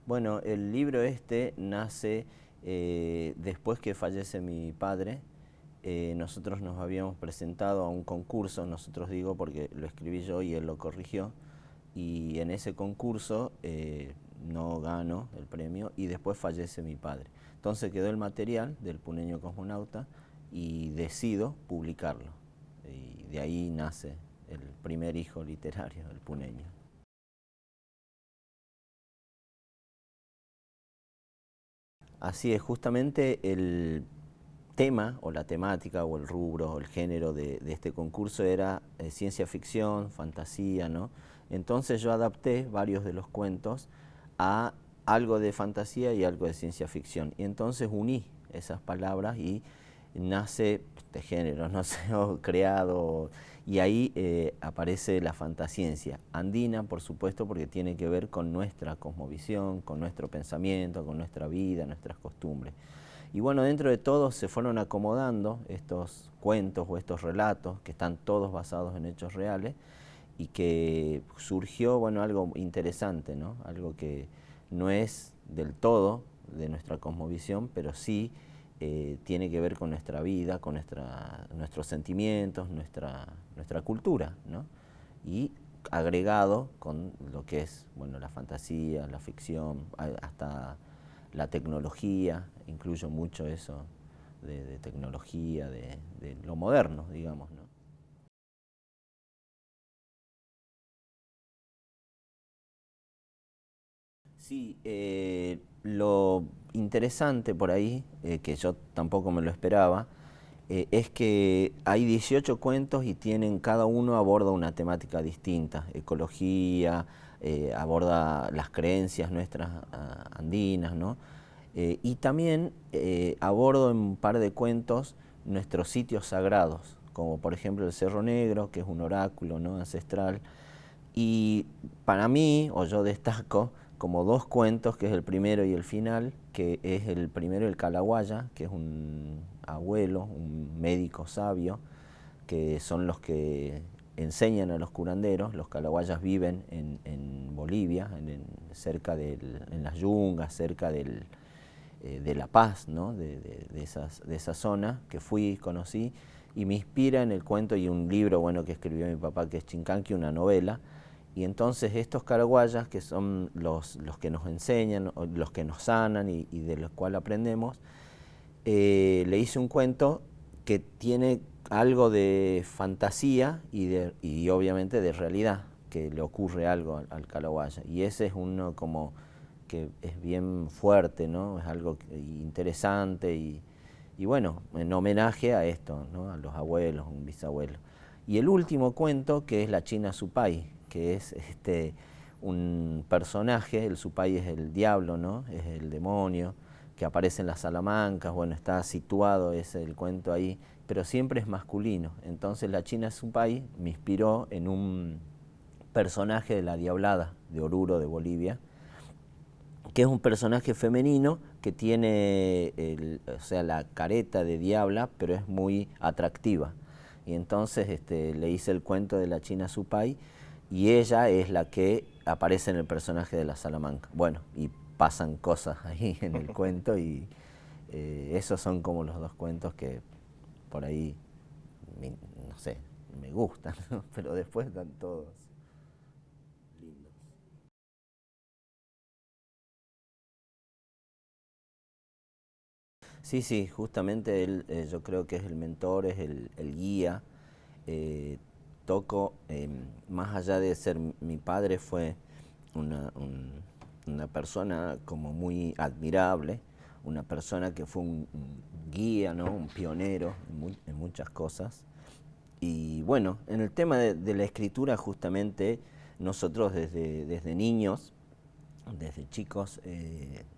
Bueno, el libro este nace después que fallece mi padre. Nosotros nos habíamos presentado a un concurso, nosotros digo porque lo escribí yo y él lo corrigió, y en ese concurso no gano el premio y después fallece mi padre. Entonces quedó el material del Puneño Cosmonauta y decido publicarlo. Y de ahí nace el primer hijo literario, el Puneño. Así es, justamente el tema o la temática o el rubro o el género de este concurso era ciencia ficción, fantasía, ¿no? Entonces yo adapté varios de los cuentos a algo de fantasía y algo de ciencia ficción. Y entonces uní esas palabras y nace este género, no sé, creado, y ahí aparece la fantasciencia andina, por supuesto, porque tiene que ver con nuestra cosmovisión, con nuestro pensamiento, con nuestra vida, nuestras costumbres. Y bueno, dentro de todos se fueron acomodando estos cuentos o estos relatos que están todos basados en hechos reales y que surgió, bueno, algo interesante, ¿no? Algo que no es del todo de nuestra cosmovisión, pero sí tiene que ver con nuestra vida, con nuestros sentimientos, nuestra cultura, ¿no? Y agregado con lo que es, bueno, la fantasía, la ficción, hasta la tecnología, incluyo mucho eso de tecnología, de lo moderno, digamos, ¿no? Sí, lo interesante por ahí, que yo tampoco me lo esperaba, es que hay 18 cuentos y tienen, cada uno aborda una temática distinta, ecología, aborda las creencias nuestras andinas, ¿no? Y también abordo en un par de cuentos nuestros sitios sagrados, como por ejemplo el Cerro Negro, que es un oráculo, ¿no?, ancestral. Y para mí, o yo destaco, como dos cuentos, que es el primero y el final, que es el primero, el Calahuaya, que es un abuelo, un médico sabio, que son los que enseñan a los curanderos. Los Calahuayas viven en Bolivia, cerca en las yungas, cerca de La Paz, ¿no? De esa zona que fui y conocí, y me inspira en el cuento y un libro, bueno, que escribió mi papá, que es Chincanqui, una novela. Y entonces estos caraguayas, que son los que nos enseñan, los que nos sanan y de los cuales aprendemos, le hice un cuento que tiene algo de fantasía y obviamente de realidad, que le ocurre algo al calahuaya. Y ese es uno como que es bien fuerte, ¿no? Es algo interesante y bueno, en homenaje a esto, ¿no?, a los abuelos, un bisabuelo. Y el último cuento, que es La China Supay, que es un personaje, el Supay es el diablo, ¿no?, es el demonio, que aparece en las Salamancas, bueno, está situado ese el cuento ahí, pero siempre es masculino. Entonces La China Supay me inspiró en un personaje de la Diablada de Oruro, de Bolivia, que es un personaje femenino que tiene o sea, la careta de diabla, pero es muy atractiva. Y entonces le hice el cuento de La China Supay y ella es la que aparece en el personaje de la Salamanca. Bueno, y pasan cosas ahí en el cuento y esos son como los dos cuentos que por ahí, no sé, me gustan, ¿no? Pero después están todos lindos. Sí, sí, justamente él, yo creo que es el mentor, es el guía. eh, Toco, más allá de ser mi padre, fue una, una persona como muy admirable, una persona que fue un guía, ¿no?, un pionero en muchas cosas. Y bueno, en el tema de la escritura, justamente nosotros desde niños, desde chicos,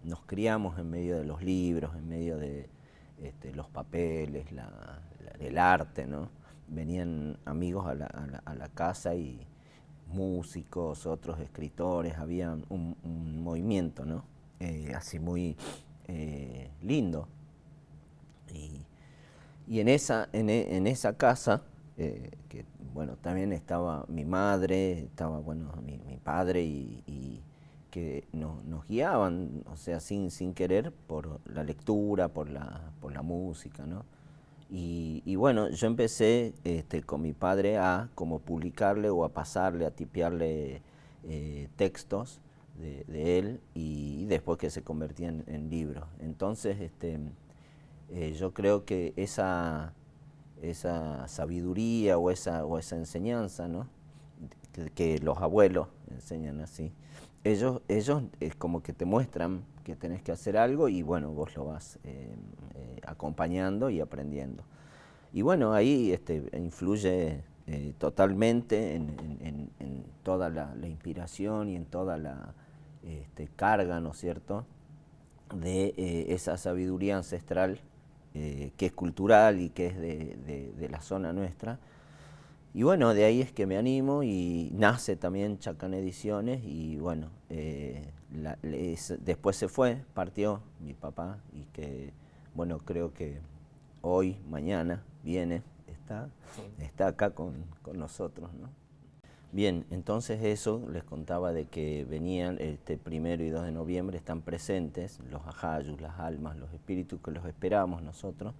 nos criamos en medio de los libros, en medio de los papeles, el arte, ¿no? Venían amigos a la casa y músicos, otros escritores, había un movimiento, ¿no? Así muy lindo. Y, y en esa casa, que bueno, también estaba mi madre, estaba bueno, mi padre nos guiaban, o sea, sin querer, por la lectura, por la música, ¿no? Y bueno, yo empecé con mi padre a como publicarle o a pasarle, a tipearle textos de él, y después que se convertían en libros. Entonces, yo creo que esa sabiduría o esa enseñanza, ¿no? Que los abuelos enseñan así, ellos como que te muestran que tenés que hacer algo, y bueno, vos lo vas acompañando y aprendiendo. Y bueno, ahí influye totalmente en toda la inspiración y en toda la carga, ¿no es cierto?, de esa sabiduría ancestral, que es cultural y que es de la zona nuestra. Y bueno, de ahí es que me animo, y nace también Chacán Ediciones. Y bueno, después se fue, partió mi papá, y que bueno, creo que hoy, mañana, viene, está acá con nosotros, ¿no? Bien, entonces eso les contaba, de que venían 1 y 2 de noviembre, están presentes los ajayus, las almas, los espíritus que los esperamos nosotros.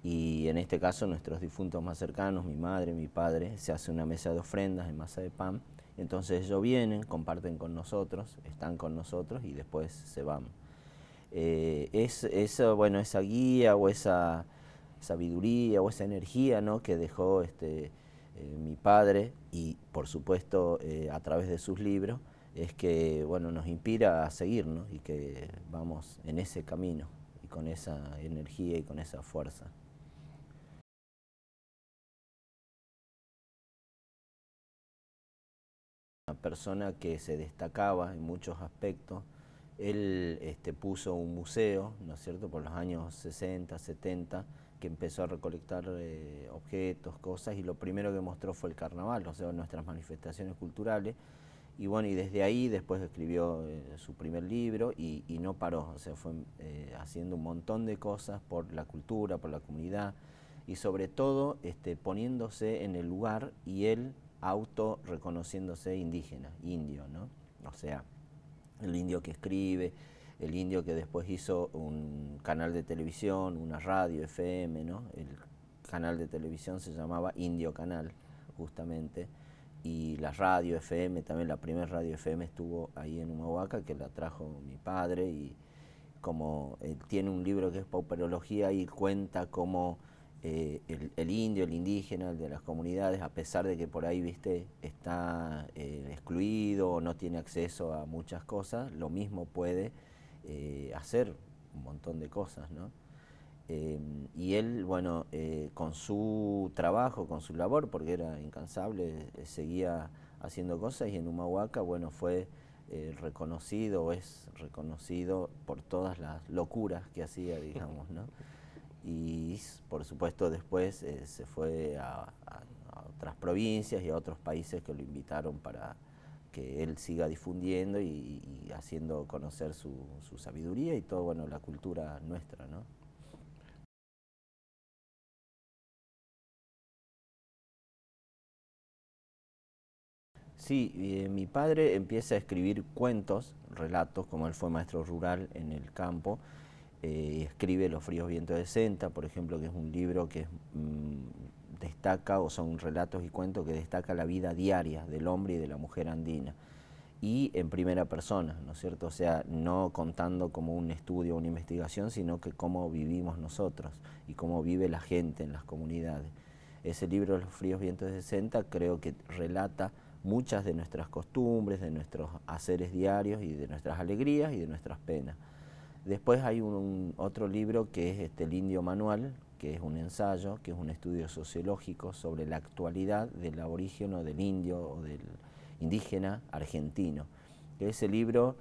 Y en este caso nuestros difuntos más cercanos, mi madre, mi padre, se hace una mesa de ofrendas en masa de pan. Entonces ellos vienen, comparten con nosotros, están con nosotros y después se van. Bueno, esa guía o esa sabiduría o esa energía, ¿no?, que dejó mi padre, y por supuesto a través de sus libros, es que bueno, nos inspira a seguirnos, y que vamos en ese camino y con esa energía y con esa fuerza. Una persona que se destacaba en muchos aspectos. Él puso un museo, ¿no es cierto?, por los años 60, 70, que empezó a recolectar objetos, cosas, y lo primero que mostró fue el carnaval, o sea, nuestras manifestaciones culturales. Y bueno, y desde ahí después escribió su primer libro, y no paró, o sea, fue haciendo un montón de cosas por la cultura, por la comunidad, y sobre todo poniéndose en el lugar, y él auto reconociéndose indígena, indio, ¿no? O sea, el indio que escribe, el indio que después hizo un canal de televisión, una radio FM, ¿no? El canal de televisión se llamaba Indio Canal, justamente, y la radio FM, también la primera radio FM estuvo ahí en Humahuaca, que la trajo mi padre. Y como él tiene un libro que es Pauperología, y cuenta cómo el indio, el indígena, el de las comunidades, a pesar de que por ahí, viste, está excluido o no tiene acceso a muchas cosas, lo mismo puede hacer un montón de cosas, ¿no? Y él, bueno, con su trabajo, con su labor, porque era incansable, seguía haciendo cosas, y en Humahuaca, bueno, fue reconocido, o es reconocido por todas las locuras que hacía, digamos, ¿no? Y por supuesto después se fue a otras provincias y a otros países que lo invitaron para que él siga difundiendo y haciendo conocer su sabiduría y todo, bueno, la cultura nuestra, ¿no? Sí, mi padre empieza a escribir cuentos, relatos, como él fue maestro rural en el campo. Escribe Los fríos vientos de Senta, por ejemplo, que es un libro que destaca, o son relatos y cuentos que destaca la vida diaria del hombre y de la mujer andina, y en primera persona, ¿no es cierto? O sea, no contando como un estudio o una investigación, sino que cómo vivimos nosotros y cómo vive la gente en las comunidades. Ese libro, Los fríos vientos de Senta, creo que relata muchas de nuestras costumbres, de nuestros haceres diarios, y de nuestras alegrías y de nuestras penas. Después hay otro libro que es El Indio Manual, que es un ensayo, que es un estudio sociológico sobre la actualidad del aborigen o del indio o del indígena argentino. Ese libro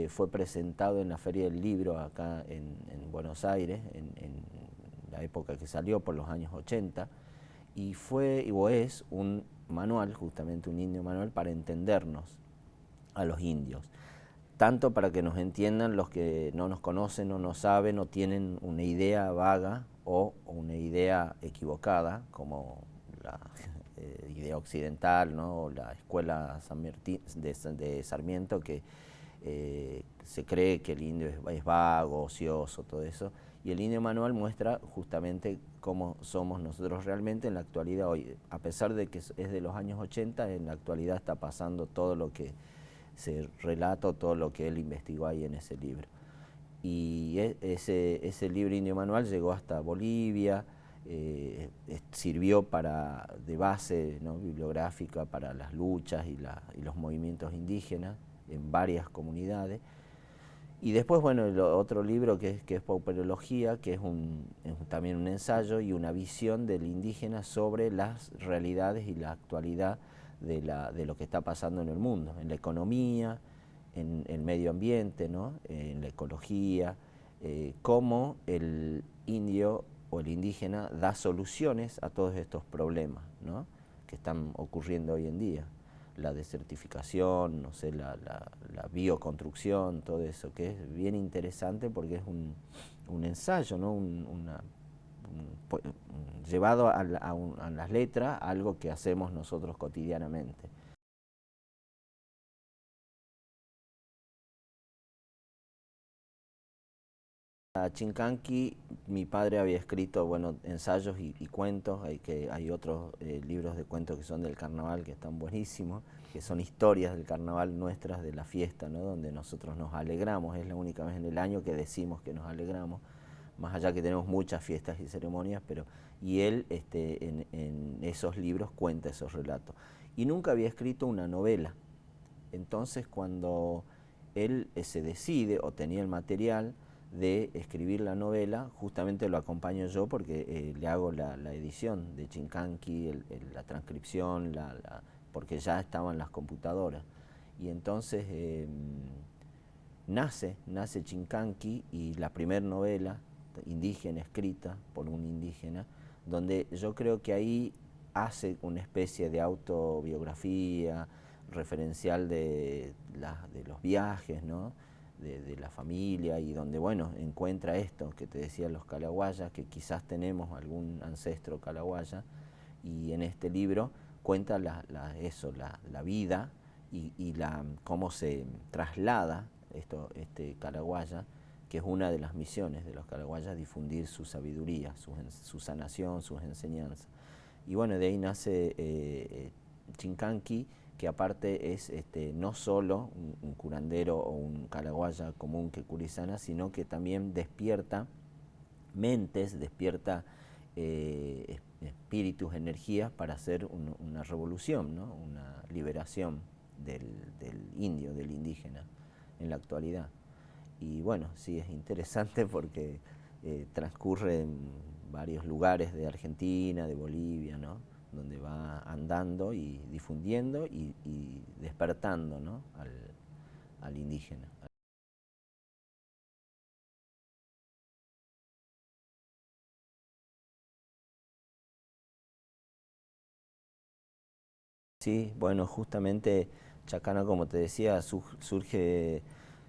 fue presentado en la Feria del Libro acá en Buenos Aires, en la época que salió, por los años 80, y fue o es un manual, justamente un indio manual, para entendernos a los indios, tanto para que nos entiendan los que no nos conocen, no nos saben, o tienen una idea vaga o una idea equivocada, como la idea occidental, ¿no?, o la escuela de Sarmiento, que se cree que el indio es vago, ocioso, todo eso, y el indio manual muestra justamente cómo somos nosotros realmente en la actualidad hoy. A pesar de que es de los años 80, en la actualidad está pasando todo lo que se relata, todo lo que él investigó ahí en ese libro. Y ese libro Indio Manual llegó hasta Bolivia, sirvió de base, ¿no?, bibliográfica para las luchas y los movimientos indígenas en varias comunidades. Y después, bueno, el otro libro que es Pauperología, que es también un ensayo y una visión del indígena sobre las realidades y la actualidad de lo que está pasando en el mundo, en la economía, en el medio ambiente, ¿no?, en la ecología, cómo el indio o el indígena da soluciones a todos estos problemas, ¿no?, que están ocurriendo hoy en día. La desertificación, no sé, la bioconstrucción, todo eso, que es bien interesante porque es un ensayo, ¿no?, llevado a las letras, algo que hacemos nosotros cotidianamente. A Chincanqui, mi padre había escrito, bueno, ensayos y cuentos. Hay otros libros de cuentos que son del carnaval que están buenísimos, que son historias del carnaval nuestras, de la fiesta, ¿no?, donde nosotros nos alegramos. Es la única vez en el año que decimos que nos alegramos, más allá que tenemos muchas fiestas y ceremonias, y él en esos libros cuenta esos relatos. Y nunca había escrito una novela. Entonces, cuando él se decide o tenía el material de escribir la novela, justamente lo acompaño yo porque le hago la edición de Chincanqui, la transcripción, porque ya estaban las computadoras. Y entonces nace Chincanqui, y la primera novela indígena escrita por un indígena, donde yo creo que ahí hace una especie de autobiografía referencial de los viajes, ¿no?, de la familia, y donde, bueno, encuentra esto que te decía, los calahuayas, que quizás tenemos algún ancestro calahuaya, y en este libro cuenta la vida y cómo se traslada este calahuaya, que es una de las misiones de los calahuayas, difundir su sabiduría, su sanación, sus enseñanzas. Y bueno, de ahí nace Chincanqui, que aparte es no solo un curandero o un calahuaya común que cura y sana, sino que también despierta mentes, despierta espíritus, energías para hacer una revolución, ¿no?, una liberación del indio, del indígena en la actualidad. Y bueno, sí, es interesante porque transcurre en varios lugares de Argentina, de Bolivia, ¿no?, donde va andando y difundiendo y despertando, ¿no?, al indígena. Sí, bueno, justamente Chacana, como te decía, surge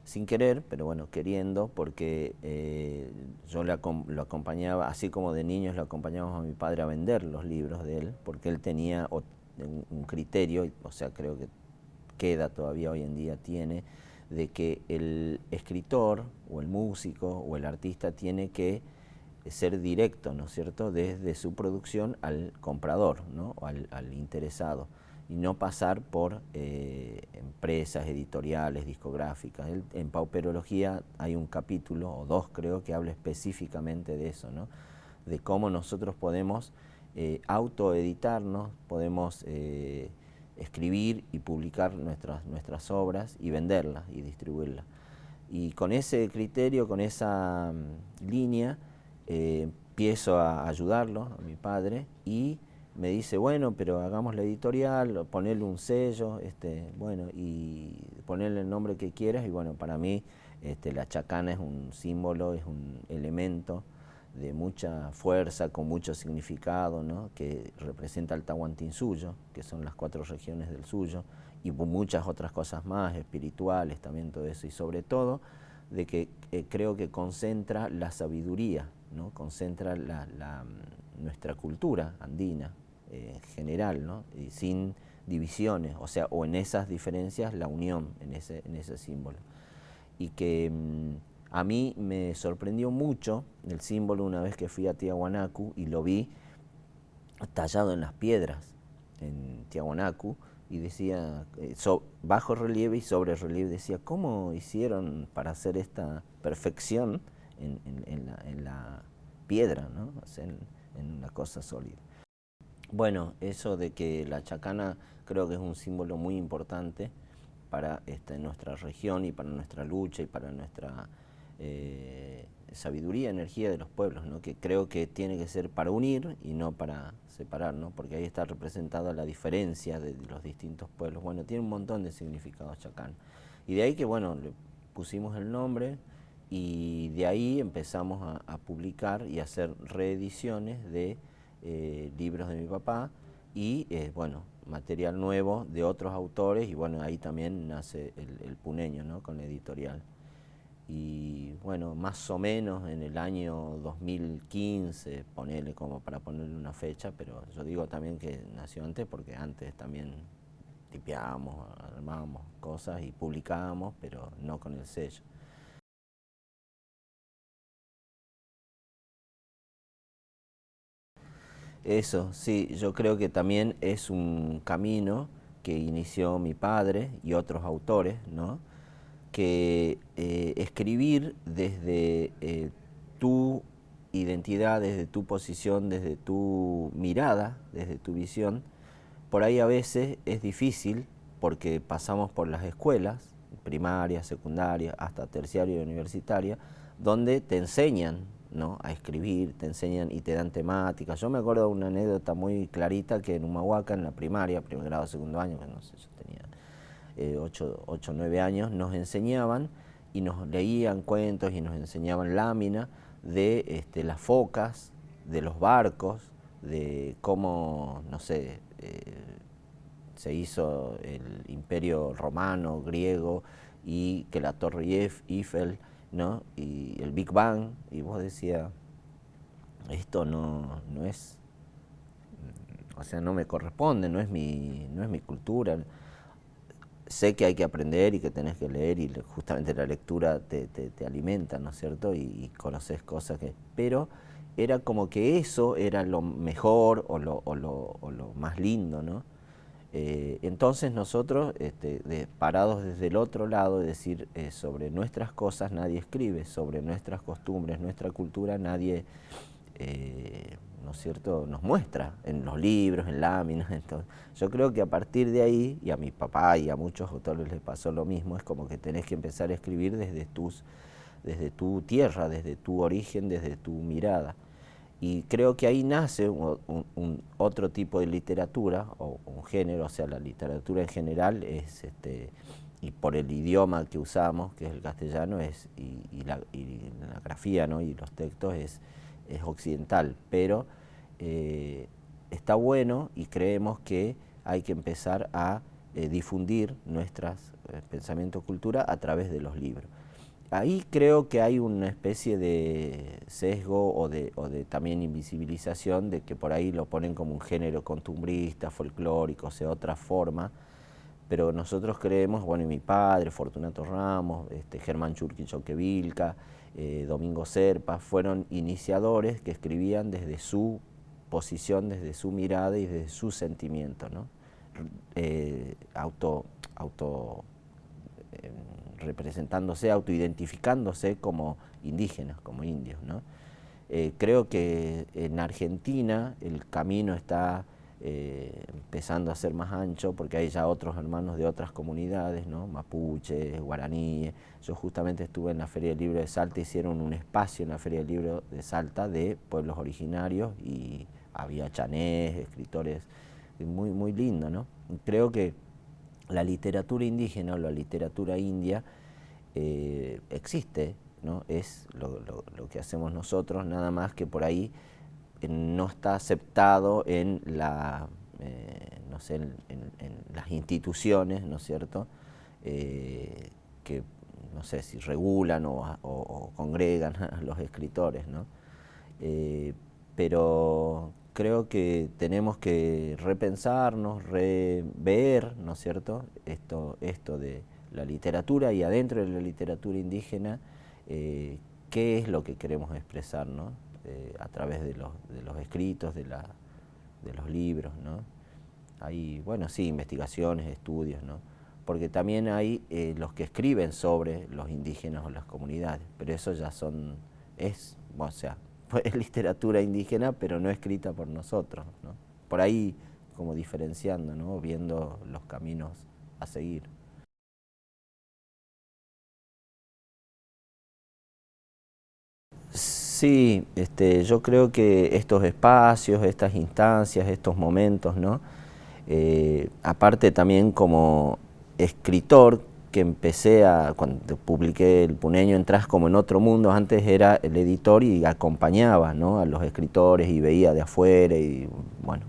sin querer, pero bueno, queriendo, porque yo lo acompañaba, así como de niños lo acompañábamos a mi padre a vender los libros de él, porque él tenía un criterio, o sea, creo que queda todavía hoy en día, tiene, de que el escritor o el músico o el artista tiene que ser directo, ¿no es cierto?, desde su producción al comprador, ¿no?, o al interesado, y no pasar por empresas editoriales, discográficas. En Pauperología hay un capítulo, o dos creo, que habla específicamente de eso, ¿no?, de cómo nosotros podemos autoeditarnos, podemos escribir y publicar nuestras obras y venderlas y distribuirlas. Y con ese criterio, con esa línea, empiezo a ayudarlo, a mi padre, y me dice, bueno, pero hagamos la editorial, ponerle un sello, bueno, y ponerle el nombre que quieras. Y bueno, para mí la chacana es un símbolo, es un elemento de mucha fuerza, con mucho significado, ¿no?, que representa el Tahuantinsuyo, que son las 4 regiones del Suyo, y muchas otras cosas más, espirituales también, todo eso, y sobre todo de que creo que concentra la sabiduría, ¿no?, concentra nuestra cultura andina general, ¿no?, y sin divisiones, o sea, o en esas diferencias la unión en ese símbolo. Y que a mí me sorprendió mucho el símbolo una vez que fui a Tiahuanacu y lo vi tallado en las piedras en Tiahuanacu, y decía, bajo relieve y sobre relieve, decía, ¿cómo hicieron para hacer esta perfección en la piedra, ¿no? O sea, en una cosa sólida? Bueno, eso de que la chacana creo que es un símbolo muy importante para nuestra región y para nuestra lucha y para nuestra sabiduría, energía de los pueblos, ¿no? Que creo que tiene que ser para unir y no para separar, ¿no? Porque ahí está representada la diferencia de los distintos pueblos. Bueno, tiene un montón de significados chacán. Y de ahí que, bueno, le pusimos el nombre y de ahí empezamos a publicar y a hacer reediciones de libros de mi papá y, bueno, material nuevo de otros autores, y bueno, ahí también nace el Puneño, ¿no? Con la editorial. Y bueno, más o menos en el año 2015, ponele como para ponerle una fecha, pero yo digo también que nació antes porque antes también tipeábamos, armábamos cosas y publicábamos, pero no con el sello. Eso, sí, yo creo que también es un camino que inició mi padre y otros autores, ¿no? Que escribir desde tu identidad, desde tu posición, desde tu mirada, desde tu visión, por ahí a veces es difícil porque pasamos por las escuelas, primaria, secundaria, hasta terciaria y universitaria, donde te enseñan, ¿no?, a escribir, te enseñan y te dan temáticas. Yo me acuerdo de una anécdota muy clarita que en Humahuaca, en la primaria, primer grado, segundo año, que no sé, yo tenía 8 o 9 años, nos enseñaban y nos leían cuentos y nos enseñaban láminas de las focas, de los barcos, de cómo, no sé, se hizo el imperio romano, griego, y que la Torre Eiffel, ¿no? Y el Big Bang, y vos decías, esto no es, o sea, no me corresponde, no es mi cultura. Sé que hay que aprender y que tenés que leer, y justamente la lectura te alimenta, ¿no es cierto? Y conoces cosas que... Pero era como que eso era lo mejor o lo más lindo, ¿no? Entonces nosotros, parados desde el otro lado, es decir, sobre nuestras cosas nadie escribe, sobre nuestras costumbres, nuestra cultura nadie, ¿no es cierto?, nos muestra en los libros, en láminas. Entonces, yo creo que a partir de ahí, y a mi papá y a muchos autores les pasó lo mismo, es como que tenés que empezar a escribir desde tu tierra, desde tu origen, desde tu mirada. Y creo que ahí nace otro tipo de literatura, o un género, o sea, la literatura en general es, y por el idioma que usamos, que es el castellano, y la grafía, ¿no?, y los textos es occidental, pero está bueno y creemos que hay que empezar a difundir nuestros pensamientos, cultura a través de los libros. Ahí creo que hay una especie de sesgo o de también invisibilización, de que por ahí lo ponen como un género costumbrista, folclórico, o sea, otra forma, pero nosotros creemos, bueno, y mi padre, Fortunato Ramos, Germán Churquichoquevilca, Domingo Serpa, fueron iniciadores que escribían desde su posición, desde su mirada y desde su sentimiento, ¿no? Auto representándose, autoidentificándose como indígenas, como indios, ¿no? Creo que en Argentina el camino está empezando a ser más ancho, porque hay ya otros hermanos de otras comunidades, ¿no?, mapuches, guaraníes. Yo justamente estuve en la Feria del Libro de Salta, hicieron un espacio en la Feria del Libro de Salta de pueblos originarios, y había chanés, escritores, muy, muy lindo, ¿no? Creo que la literatura indígena o la literatura india existe, ¿no? Es lo que hacemos nosotros, nada más que por ahí no está aceptado en no sé, en las instituciones, ¿no es cierto?, que no sé si regulan o congregan a los escritores, ¿no? Pero creo que tenemos que repensarnos, rever, ¿no es cierto?, esto de la literatura y adentro de la literatura indígena, qué es lo que queremos expresar, ¿no?, a través de los escritos, de los libros, ¿no? Hay, bueno, sí, investigaciones, estudios, ¿no? Porque también hay los que escriben sobre los indígenas o las comunidades, pero eso ya o sea, es literatura indígena, pero no escrita por nosotros, ¿no? Por ahí como diferenciando, ¿no?, viendo los caminos a seguir. Sí, yo creo que estos espacios, estas instancias, estos momentos, ¿no? Aparte también como escritor, que cuando publiqué El Puneño entras como en otro mundo, antes era el editor y acompañaba, ¿no?, a los escritores y veía de afuera y bueno,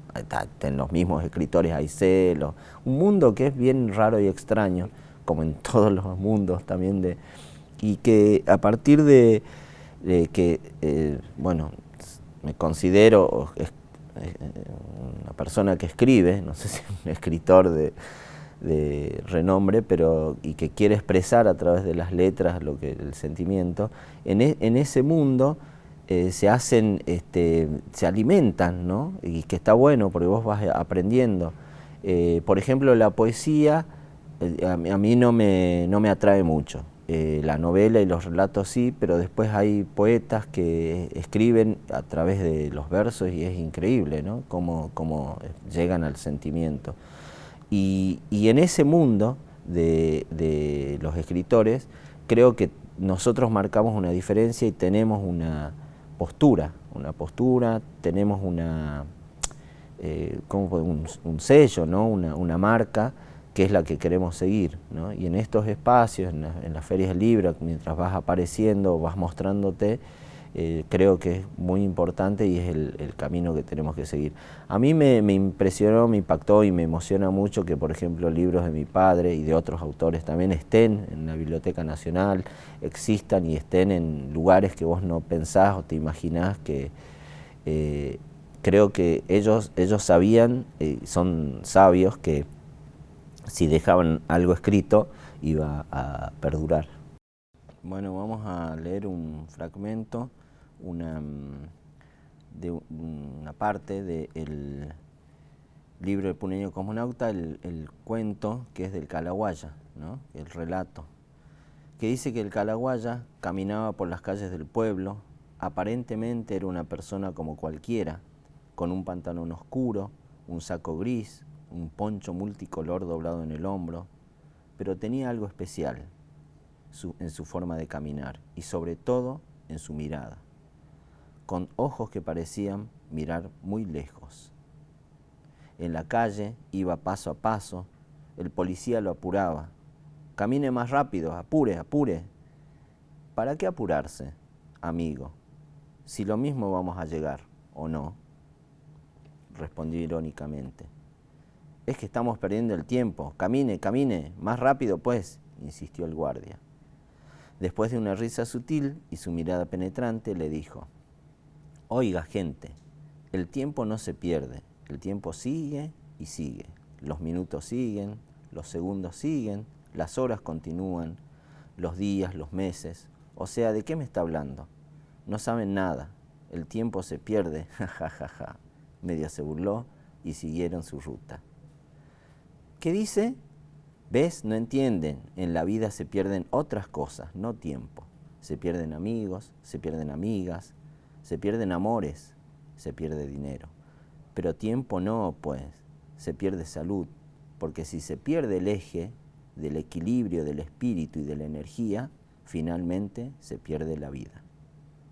en los mismos escritores hay celos, un mundo que es bien raro y extraño, como en todos los mundos también, y que a partir de que, bueno, me considero una persona que escribe, no sé si un escritor de renombre, pero y que quiere expresar a través de las letras el sentimiento, en ese mundo se alimentan, ¿no? Y que está bueno porque vos vas aprendiendo. Por ejemplo, la poesía a mí no me atrae mucho. La novela y los relatos sí, pero después hay poetas que escriben a través de los versos y es increíble, ¿no?, cómo llegan al sentimiento. Y en ese mundo de los escritores, creo que nosotros marcamos una diferencia y tenemos una postura, tenemos un sello, ¿no?, una marca que es la que queremos seguir, ¿no? Y en estos espacios, en las ferias del libro, mientras vas apareciendo, vas mostrándote, creo que es muy importante y es el camino que tenemos que seguir. A mí me impresionó, me impactó y me emociona mucho que, por ejemplo, libros de mi padre y de otros autores también estén en la Biblioteca Nacional, existan y estén en lugares que vos no pensás o te imaginás que... creo que ellos sabían, son sabios, que si dejaban algo escrito iba a perdurar. Bueno, vamos a leer un fragmento, de una parte del libro del Puneño Cosmonauta, el cuento que es del Calahuaya, ¿no?, el relato, que dice que el Calahuaya caminaba por las calles del pueblo, aparentemente era una persona como cualquiera, con un pantalón oscuro, un saco gris, un poncho multicolor doblado en el hombro, pero tenía algo especial en su forma de caminar y sobre todo en su mirada, con ojos que parecían mirar muy lejos. En la calle iba paso a paso, el policía lo apuraba. Camine más rápido, apure, apure. ¿Para qué apurarse, amigo? Si lo mismo vamos a llegar, ¿o no?, respondió irónicamente. Es que estamos perdiendo el tiempo. Camine, camine, más rápido pues, insistió el guardia. Después de una risa sutil y su mirada penetrante, le dijo: oiga, gente, el tiempo no se pierde, el tiempo sigue y sigue. Los minutos siguen, los segundos siguen, las horas continúan, los días, los meses. O sea, ¿de qué me está hablando? No saben nada, el tiempo se pierde, jajajaja. Medio se burló y siguieron su ruta. ¿Qué dice? ¿Ves? No entienden. En la vida se pierden otras cosas, no tiempo. Se pierden amigos, se pierden amigas, se pierden amores, se pierde dinero. Pero tiempo no, pues, se pierde salud, porque si se pierde el eje del equilibrio del espíritu y de la energía, finalmente se pierde la vida.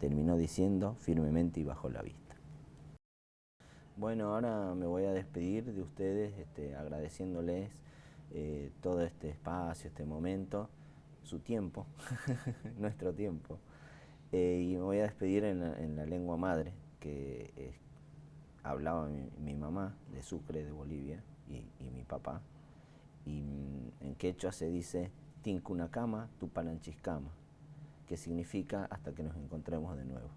Terminó diciendo firmemente y bajo la vista. Bueno, ahora me voy a despedir de ustedes, agradeciéndoles todo este espacio, este momento, su tiempo, nuestro tiempo. Y me voy a despedir en la lengua madre, que hablaba mi mamá de Sucre, de Bolivia, y mi papá. Y en quechua se dice Tinkunakama Tupananchiscama, que significa hasta que nos encontremos de nuevo.